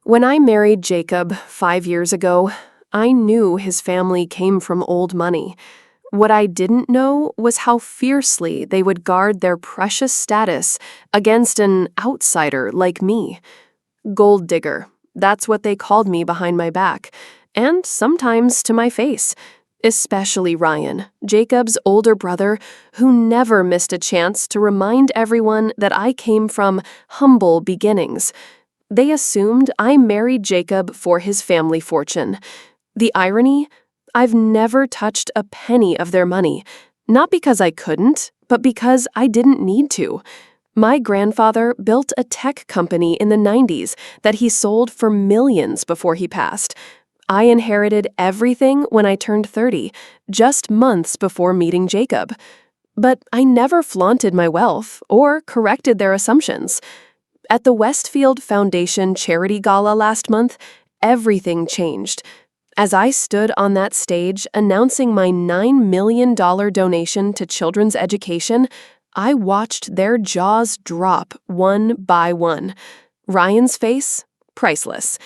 When I married Jacob 5 years ago, I knew his family came from old money. What I didn't know was how fiercely they would guard their precious status against an outsider like me. Gold digger, that's what they called me behind my back, and sometimes to my face. Especially Ryan, Jacob's older brother, who never missed a chance to remind everyone that I came from humble beginnings. They assumed I married Jacob for his family fortune. The irony? I've never touched a penny of their money, not because I couldn't, but because I didn't need to. My grandfather built a tech company in the 90s that he sold for millions before he passed. I inherited everything when I turned 30, just months before meeting Jacob. But I never flaunted my wealth or corrected their assumptions. At the Westfield Foundation Charity Gala last month, everything changed. As I stood on that stage announcing my $9 million donation to children's education, I watched their jaws drop one by one. Ryan's face? Priceless.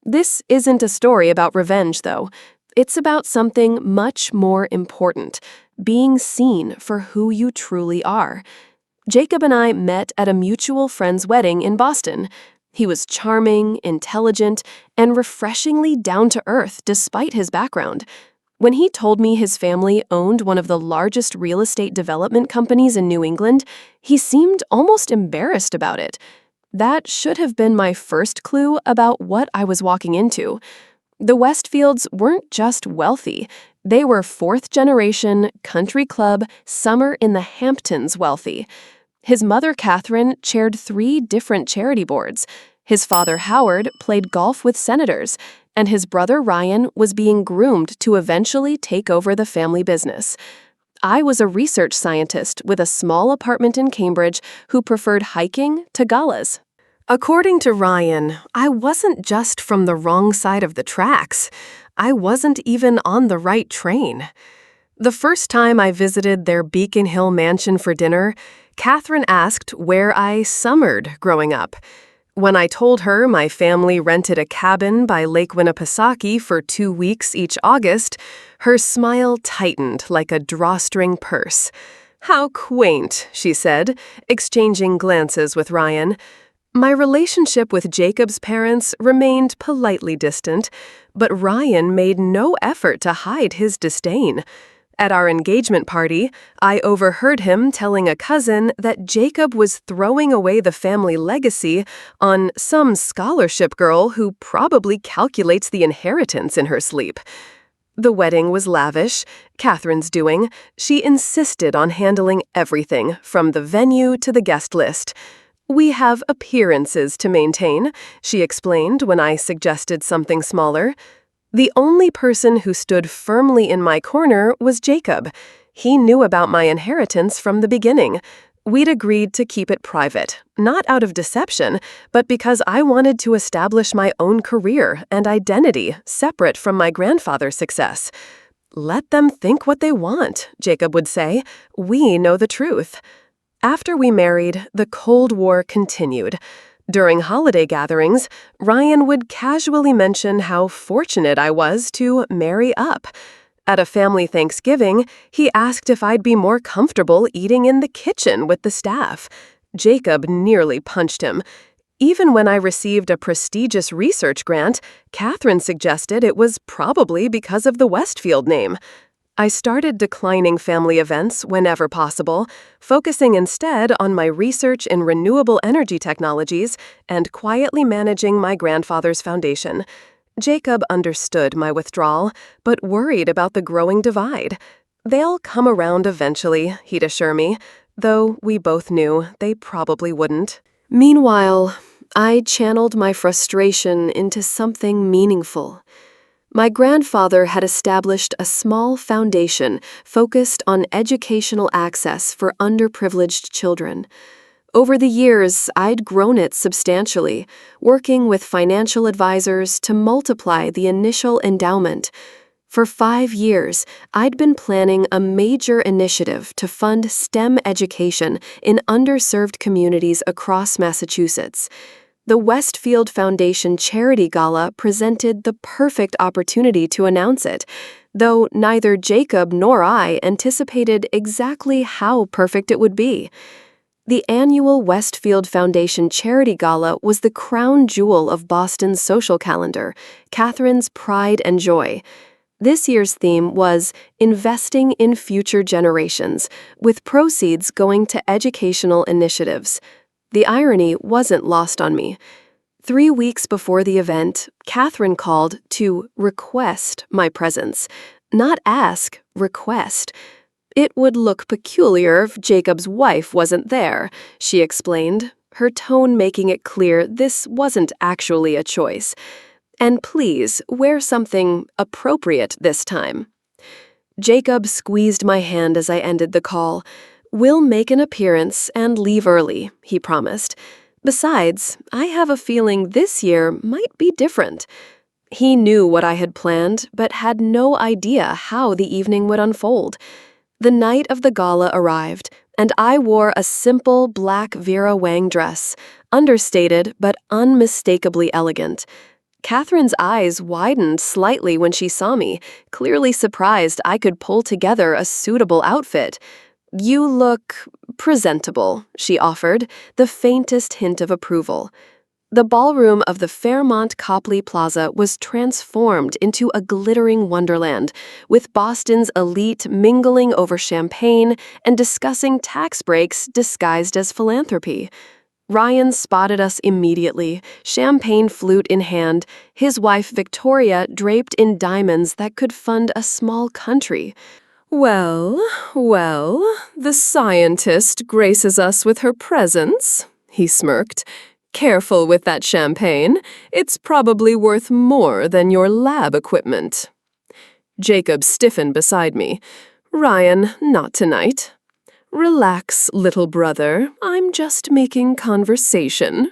This isn't a story about revenge, though. It's about something much more important, being seen for who you truly are. Jacob and I met at a mutual friend's wedding in Boston. He was charming, intelligent, and refreshingly down-to-earth despite his background. When he told me his family owned one of the largest real estate development companies in New England, he seemed almost embarrassed about it. That should have been my first clue about what I was walking into. The Westfields weren't just wealthy. They were fourth-generation, country club, summer in the Hamptons wealthy. His mother, Catherine, chaired 3 different charity boards. His father, Howard, played golf with senators, and his brother, Ryan, was being groomed to eventually take over the family business. I was a research scientist with a small apartment in Cambridge who preferred hiking to galas. According to Ryan, I wasn't just from the wrong side of the tracks. I wasn't even on the right train. The first time I visited their Beacon Hill mansion for dinner, Catherine asked where I summered growing up. When I told her my family rented a cabin by Lake Winnipesaukee for 2 weeks each August, her smile tightened like a drawstring purse. "How quaint," she said, exchanging glances with Ryan. My relationship with Jacob's parents remained politely distant, but Ryan made no effort to hide his disdain. At our engagement party, I overheard him telling a cousin that Jacob was throwing away the family legacy on some scholarship girl who probably calculates the inheritance in her sleep. The wedding was lavish, Catherine's doing. She insisted on handling everything, from the venue to the guest list. "We have appearances to maintain," she explained when I suggested something smaller. The only person who stood firmly in my corner was Jacob. He knew about my inheritance from the beginning. We'd agreed to keep it private, not out of deception, but because I wanted to establish my own career and identity separate from my grandfather's success. "Let them think what they want," Jacob would say. "We know the truth." After we married, the Cold War continued. During holiday gatherings, Ryan would casually mention how fortunate I was to marry up. At a family Thanksgiving, he asked if I'd be more comfortable eating in the kitchen with the staff. Jacob nearly punched him. Even when I received a prestigious research grant, Catherine suggested it was probably because of the Westfield name. I started declining family events whenever possible, focusing instead on my research in renewable energy technologies and quietly managing my grandfather's foundation. Jacob understood my withdrawal, but worried about the growing divide. "They'll come around eventually," he'd assure me, though we both knew they probably wouldn't. Meanwhile, I channeled my frustration into something meaningful. My grandfather had established a small foundation focused on educational access for underprivileged children. Over the years, I'd grown it substantially, working with financial advisors to multiply the initial endowment. For 5 years, I'd been planning a major initiative to fund STEM education in underserved communities across Massachusetts. The Westfield Foundation Charity Gala presented the perfect opportunity to announce it, though neither Jacob nor I anticipated exactly how perfect it would be. The annual Westfield Foundation Charity Gala was the crown jewel of Boston's social calendar, Catherine's pride and joy. This year's theme was Investing in Future Generations, with proceeds going to educational initiatives. The irony wasn't lost on me. 3 weeks before the event, Catherine called to request my presence. Not ask, request. It would look peculiar if Jacob's wife wasn't there, she explained, her tone making it clear this wasn't actually a choice. And please, wear something appropriate this time. Jacob squeezed my hand as I ended the call. We'll make an appearance and leave early, he promised. Besides, I have a feeling this year might be different. He knew what I had planned, but had no idea how the evening would unfold. The night of the gala arrived, and I wore a simple black Vera Wang dress, understated but unmistakably elegant. Catherine's eyes widened slightly when she saw me, clearly surprised I could pull together a suitable outfit. You look presentable, she offered, the faintest hint of approval. The ballroom of the Fairmont Copley Plaza was transformed into a glittering wonderland, with Boston's elite mingling over champagne and discussing tax breaks disguised as philanthropy. Ryan spotted us immediately, champagne flute in hand, his wife Victoria draped in diamonds that could fund a small country. Well, the scientist graces us with her presence, he smirked. Careful with that champagne. It's probably worth more than your lab equipment. Jacob stiffened beside me. Ryan, not tonight. Relax, little brother. I'm just making conversation.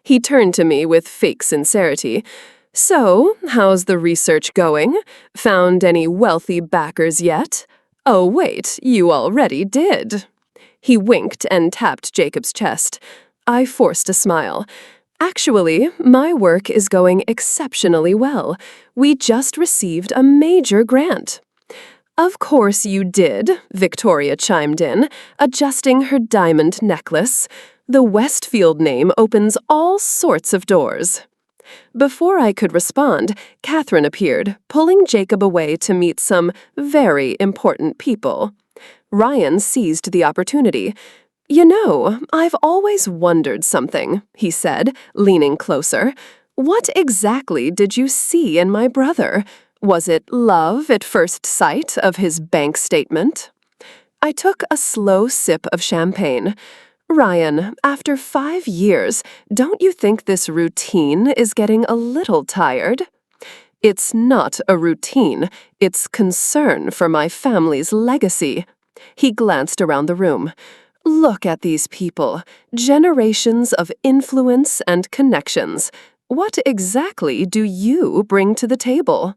He turned to me with fake sincerity. So, how's the research going? Found any wealthy backers yet? Oh, wait, you already did. He winked and tapped Jacob's chest. I forced a smile. Actually, my work is going exceptionally well. We just received a major grant. Of course you did, Victoria chimed in, adjusting her diamond necklace. The Westfield name opens all sorts of doors. Before I could respond, Catherine appeared, pulling Jacob away to meet some very important people. Ryan seized the opportunity. You know, I've always wondered something, he said, leaning closer. What exactly did you see in my brother? Was it love at first sight of his bank statement? I took a slow sip of champagne. Ryan, after 5 years, don't you think this routine is getting a little tired? It's not a routine, it's concern for my family's legacy. He glanced around the room. Look at these people, generations of influence and connections. What exactly do you bring to the table?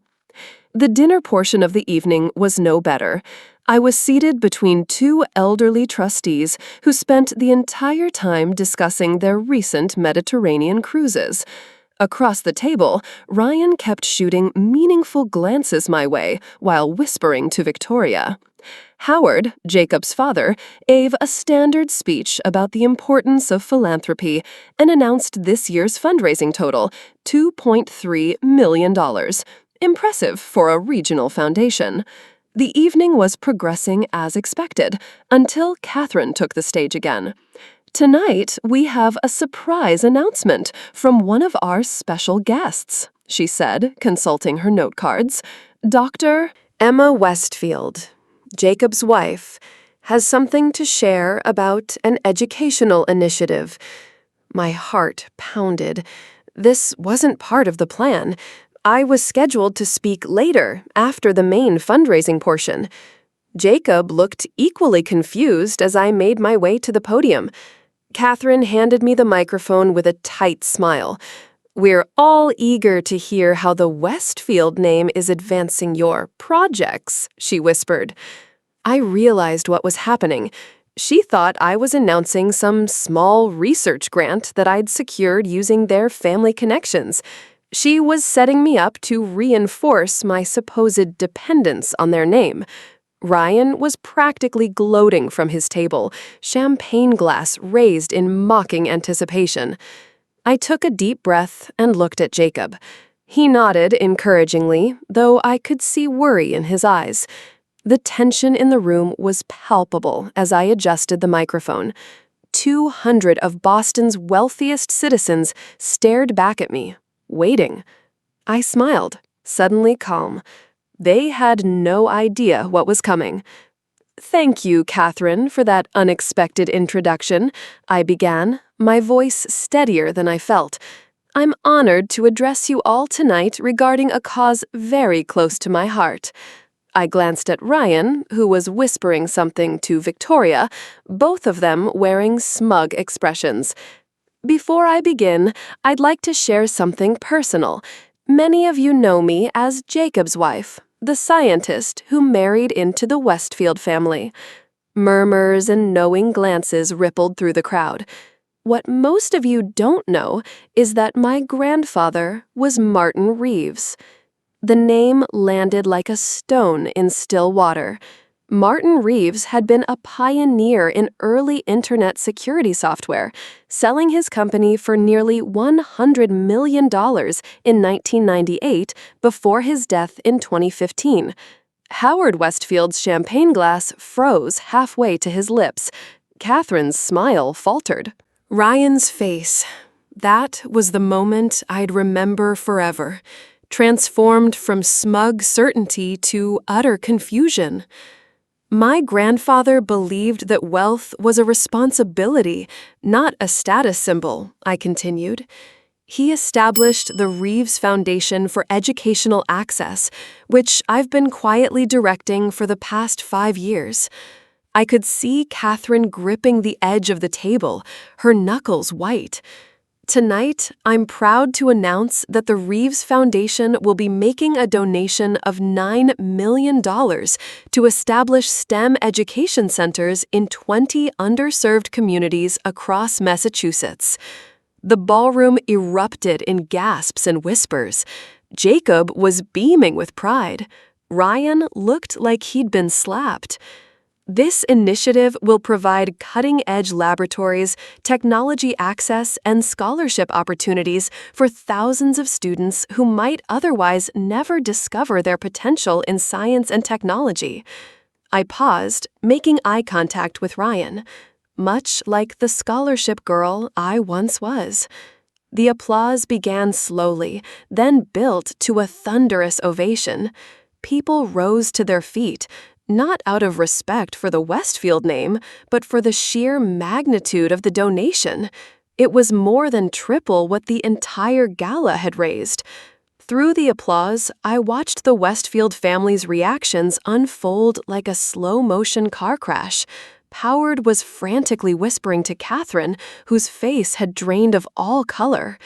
The dinner portion of the evening was no better. I was seated between 2 elderly trustees who spent the entire time discussing their recent Mediterranean cruises. Across the table, Ryan kept shooting meaningful glances my way while whispering to Victoria. Howard, Jacob's father, gave a standard speech about the importance of philanthropy and announced this year's fundraising total, $2.3 million. Impressive for a regional foundation. The evening was progressing as expected, until Catherine took the stage again. Tonight, we have a surprise announcement from one of our special guests, she said, consulting her note cards. Dr. Emma Westfield, Jacob's wife, has something to share about an educational initiative. My heart pounded. This wasn't part of the plan. I was scheduled to speak later, after the main fundraising portion. Jacob looked equally confused as I made my way to the podium. Catherine handed me the microphone with a tight smile. We're all eager to hear how the Westfield name is advancing your projects, she whispered. I realized what was happening. She thought I was announcing some small research grant that I'd secured using their family connections. She was setting me up to reinforce my supposed dependence on their name. Ryan was practically gloating from his table, champagne glass raised in mocking anticipation. I took a deep breath and looked at Jacob. He nodded encouragingly, though I could see worry in his eyes. The tension in the room was palpable as I adjusted the microphone. 200 of Boston's wealthiest citizens stared back at me, waiting. I smiled, suddenly calm. They had no idea what was coming. "Thank you, Catherine, for that unexpected introduction," I began, my voice steadier than I felt. "I'm honored to address you all tonight regarding a cause very close to my heart." I glanced at Ryan, who was whispering something to Victoria, both of them wearing smug expressions. "Before I begin, I'd like to share something personal. Many of you know me as Jacob's wife, the scientist who married into the Westfield family." Murmurs and knowing glances rippled through the crowd. What most of you don't know is that my grandfather was Martin Reeves. The name landed like a stone in still water. Martin Reeves had been a pioneer in early internet security software, selling his company for nearly $100 million in 1998 before his death in 2015. Howard Westfield's champagne glass froze halfway to his lips. Catherine's smile faltered. Ryan's face. That was the moment I'd remember forever, transformed from smug certainty to utter confusion. My grandfather believed that wealth was a responsibility, not a status symbol, I continued. He established the Reeves Foundation for Educational Access, which I've been quietly directing for the past 5 years. I could see Catherine gripping the edge of the table, her knuckles white. Tonight, I'm proud to announce that the Reeves Foundation will be making a donation of $9 million to establish STEM education centers in 20 underserved communities across Massachusetts. The ballroom erupted in gasps and whispers. Jacob was beaming with pride. Ryan looked like he'd been slapped. This initiative will provide cutting-edge laboratories, technology access, and scholarship opportunities for thousands of students who might otherwise never discover their potential in science and technology. I paused, making eye contact with Ryan, much like the scholarship girl I once was. The applause began slowly, then built to a thunderous ovation. People rose to their feet, not out of respect for the Westfield name, but for the sheer magnitude of the donation. It was more than triple what the entire gala had raised. Through the applause, I watched the Westfield family's reactions unfold like a slow-motion car crash. Howard was frantically whispering to Catherine, whose face had drained of all color.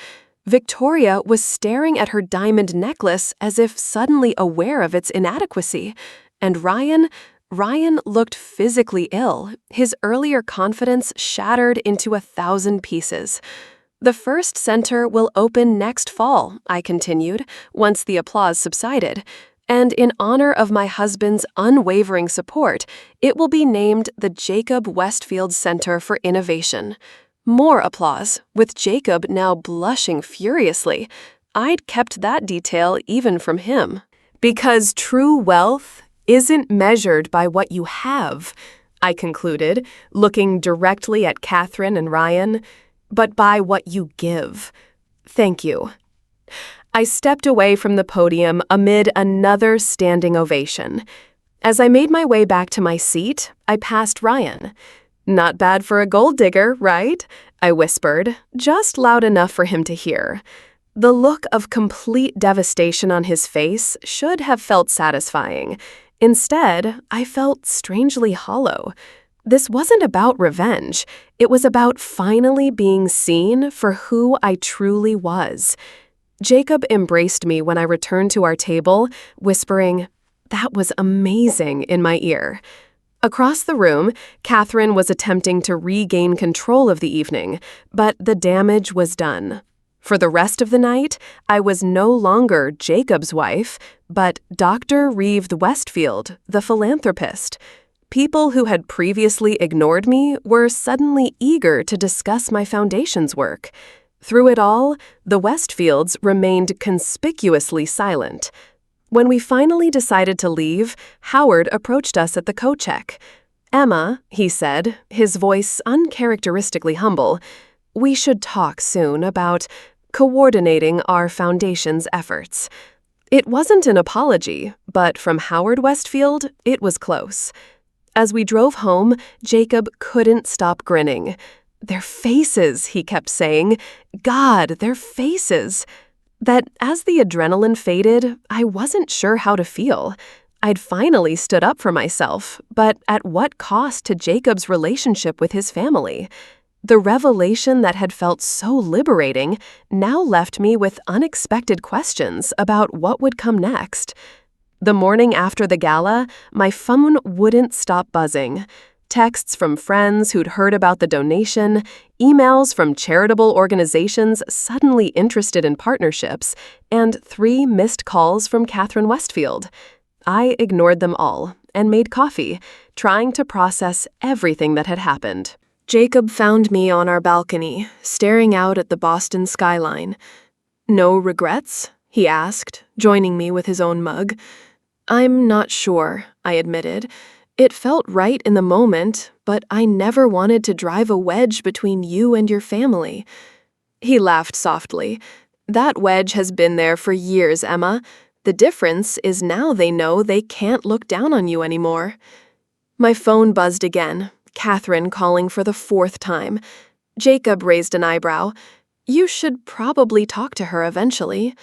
Victoria was staring at her diamond necklace as if suddenly aware of its inadequacy. And Ryan looked physically ill, his earlier confidence shattered into 1,000 pieces. "The first center will open next fall," I continued, once the applause subsided. "And in honor of my husband's unwavering support, it will be named the Jacob Westfield Center for Innovation." More applause, with Jacob now blushing furiously. I'd kept that detail even from him. "Because true wealth isn't measured by what you have," I concluded, looking directly at Catherine and Ryan, "but by what you give. Thank you." I stepped away from the podium amid another standing ovation. As I made my way back to my seat, I passed Ryan. "Not bad for a gold digger, right?" I whispered, just loud enough for him to hear. The look of complete devastation on his face should have felt satisfying. Instead, I felt strangely hollow. This wasn't about revenge. It was about finally being seen for who I truly was. Jacob embraced me when I returned to our table, whispering, "That was amazing," in my ear. Across the room, Catherine was attempting to regain control of the evening, but the damage was done. For the rest of the night, I was no longer Jacob's wife, but Dr. Reeve Westfield, the philanthropist. People who had previously ignored me were suddenly eager to discuss my foundation's work. Through it all, the Westfields remained conspicuously silent. When we finally decided to leave, Howard approached us at the co-check. "Emma," he said, his voice uncharacteristically humble, "we should talk soon about coordinating our foundation's efforts." It wasn't an apology, but from Howard Westfield, it was close. As we drove home, Jacob couldn't stop grinning. "Their faces," he kept saying. "God, their faces." That as the adrenaline faded, I wasn't sure how to feel. I'd finally stood up for myself, but at what cost to Jacob's relationship with his family? The revelation that had felt so liberating now left me with unexpected questions about what would come next. The morning after the gala, my phone wouldn't stop buzzing. Texts from friends who'd heard about the donation, emails from charitable organizations suddenly interested in partnerships, and 3 missed calls from Catherine Westfield. I ignored them all and made coffee, trying to process everything that had happened. Jacob found me on our balcony, staring out at the Boston skyline. "No regrets?" he asked, joining me with his own mug. "I'm not sure," I admitted. "It felt right in the moment, but I never wanted to drive a wedge between you and your family." He laughed softly. "That wedge has been there for years, Emma. The difference is now they know they can't look down on you anymore." My phone buzzed again, Catherine calling for the 4th time. Jacob raised an eyebrow. "You should probably talk to her eventually."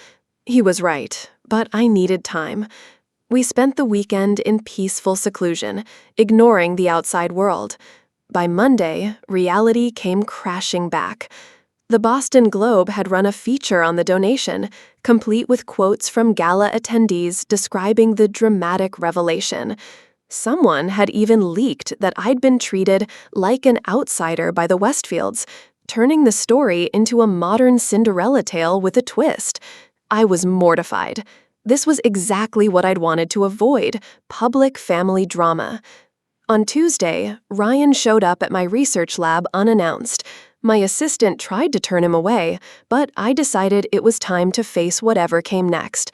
He was right, but I needed time. We spent the weekend in peaceful seclusion, ignoring the outside world. By Monday, reality came crashing back. The Boston Globe had run a feature on the donation, complete with quotes from gala attendees describing the dramatic revelation. Someone had even leaked that I'd been treated like an outsider by the Westfields, turning the story into a modern Cinderella tale with a twist. I was mortified. This was exactly what I'd wanted to avoid: public family drama. On Tuesday, Ryan showed up at my research lab unannounced. My assistant tried to turn him away, but I decided it was time to face whatever came next.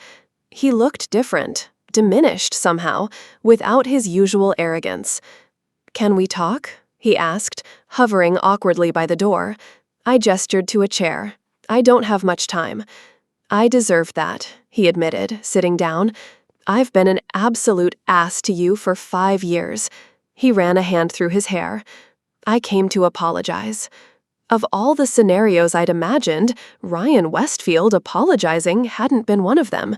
He looked different, diminished somehow, without his usual arrogance. "Can we talk?" he asked, hovering awkwardly by the door. I gestured to a chair. "I don't have much time." "I deserve that," he admitted, sitting down. "I've been an absolute ass to you for 5 years." He ran a hand through his hair. "I came to apologize." Of all the scenarios I'd imagined, Ryan Westfield apologizing hadn't been one of them.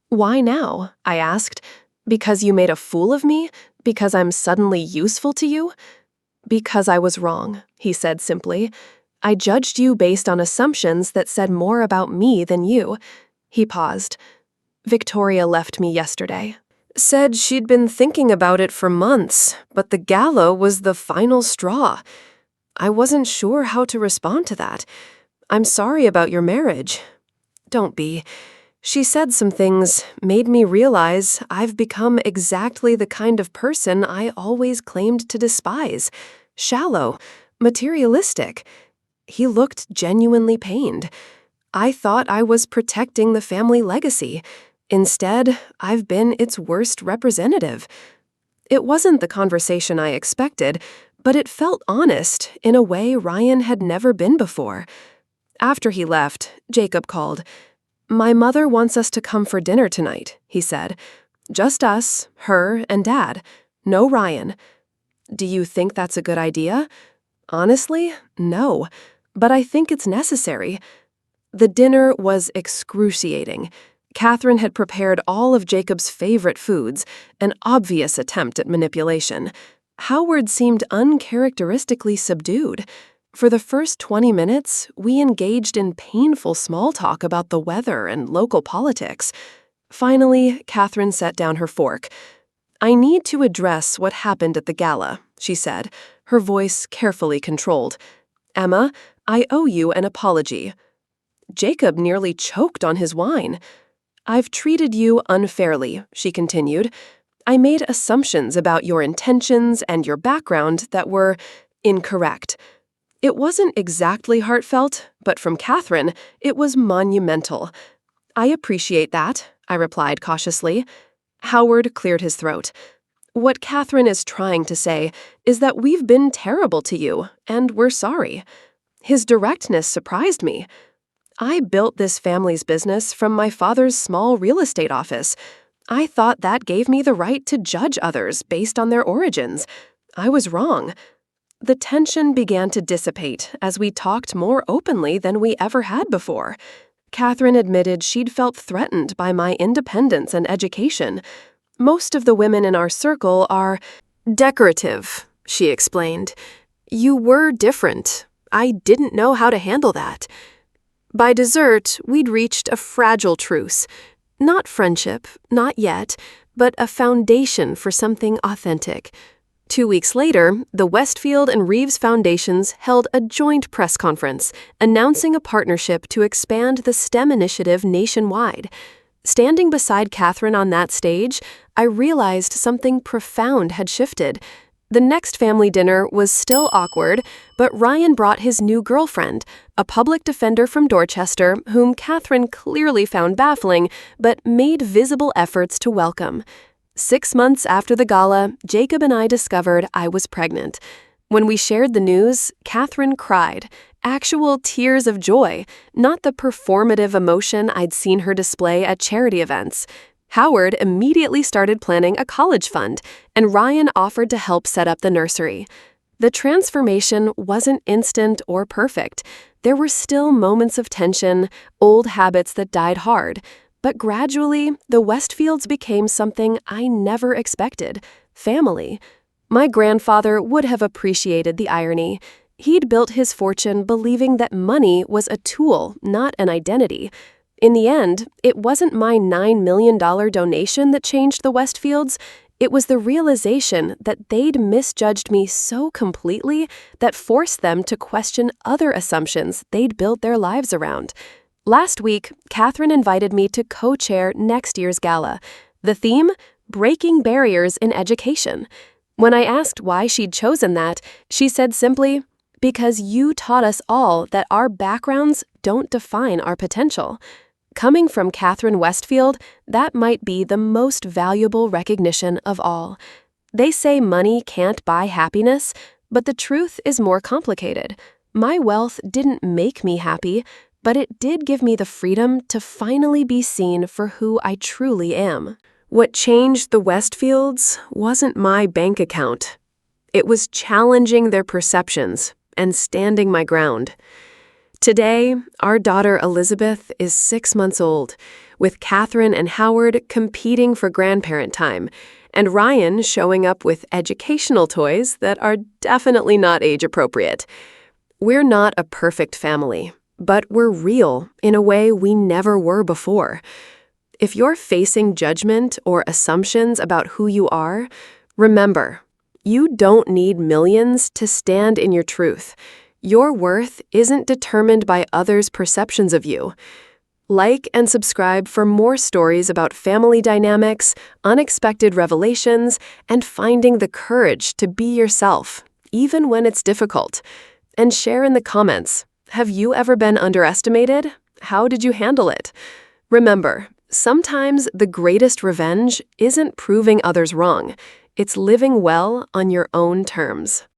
"Why now?" I asked. "Because you made a fool of me? Because I'm suddenly useful to you?" "Because I was wrong," he said simply. "I judged you based on assumptions that said more about me than you." He paused. "Victoria left me yesterday. Said she'd been thinking about it for months, but the gala was the final straw. I wasn't sure how to respond to that. I'm sorry about your marriage." "Don't be." She said some things, made me realize I've become exactly the kind of person I always claimed to despise. Shallow, materialistic. He looked genuinely pained. I thought I was protecting the family legacy. Instead, I've been its worst representative. It wasn't the conversation I expected, but it felt honest in a way Ryan had never been before. After he left, Jacob called. "My mother wants us to come for dinner tonight," he said. "Just us, her, and Dad. No Ryan." "Do you think that's a good idea?" "Honestly, no. But I think it's necessary." The dinner was excruciating. Catherine had prepared all of Jacob's favorite foods, an obvious attempt at manipulation. Howard seemed uncharacteristically subdued. For the first 20 minutes, we engaged in painful small talk about the weather and local politics. Finally, Catherine set down her fork. I need to address what happened at the gala, she said, her voice carefully controlled. Emma, I owe you an apology. Jacob nearly choked on his wine. I've treated you unfairly, she continued. I made assumptions about your intentions and your background that were incorrect. It wasn't exactly heartfelt, but from Catherine, it was monumental. I appreciate that, I replied cautiously. Howard cleared his throat. What Catherine is trying to say is that we've been terrible to you, and we're sorry. His directness surprised me. I built this family's business from my father's small real estate office. I thought that gave me the right to judge others based on their origins. I was wrong. The tension began to dissipate as we talked more openly than we ever had before. Catherine admitted she'd felt threatened by my independence and education. Most of the women in our circle are decorative, she explained. You were different. I didn't know how to handle that. By dessert, we'd reached a fragile truce. Not friendship, not yet, but a foundation for something authentic. 2 weeks later, the Westfield and Reeves Foundations held a joint press conference announcing a partnership to expand the STEM initiative nationwide. Standing beside Catherine on that stage, I realized something profound had shifted. The next family dinner was still awkward, but Ryan brought his new girlfriend, a public defender from Dorchester whom Catherine clearly found baffling, but made visible efforts to welcome. 6 months after the gala, Jacob and I discovered I was pregnant. When we shared the news, Catherine cried, actual tears of joy, not the performative emotion I'd seen her display at charity events. Howard immediately started planning a college fund, and Ryan offered to help set up the nursery. The transformation wasn't instant or perfect. There were still moments of tension, old habits that died hard. But gradually, the Westfields became something I never expected: family. My grandfather would have appreciated the irony. He'd built his fortune believing that money was a tool, not an identity. In the end, it wasn't my $9 million donation that changed the Westfields. It was the realization that they'd misjudged me so completely that forced them to question other assumptions they'd built their lives around. Last week, Catherine invited me to co-chair next year's gala. The theme? Breaking Barriers in Education. When I asked why she'd chosen that, she said simply, because you taught us all that our backgrounds don't define our potential. Coming from Catherine Westfield, that might be the most valuable recognition of all. They say money can't buy happiness, but the truth is more complicated. My wealth didn't make me happy, but it did give me the freedom to finally be seen for who I truly am. What changed the Westfields wasn't my bank account. It was challenging their perceptions and standing my ground. Today, our daughter Elizabeth is 6 months old, with Catherine and Howard competing for grandparent time, and Ryan showing up with educational toys that are definitely not age-appropriate. We're not a perfect family, but we're real in a way we never were before. If you're facing judgment or assumptions about who you are, remember, you don't need millions to stand in your truth. Your worth isn't determined by others' perceptions of you. Like and subscribe for more stories about family dynamics, unexpected revelations, and finding the courage to be yourself, even when it's difficult. And share in the comments. Have you ever been underestimated? How did you handle it? Remember, sometimes the greatest revenge isn't proving others wrong. It's living well on your own terms.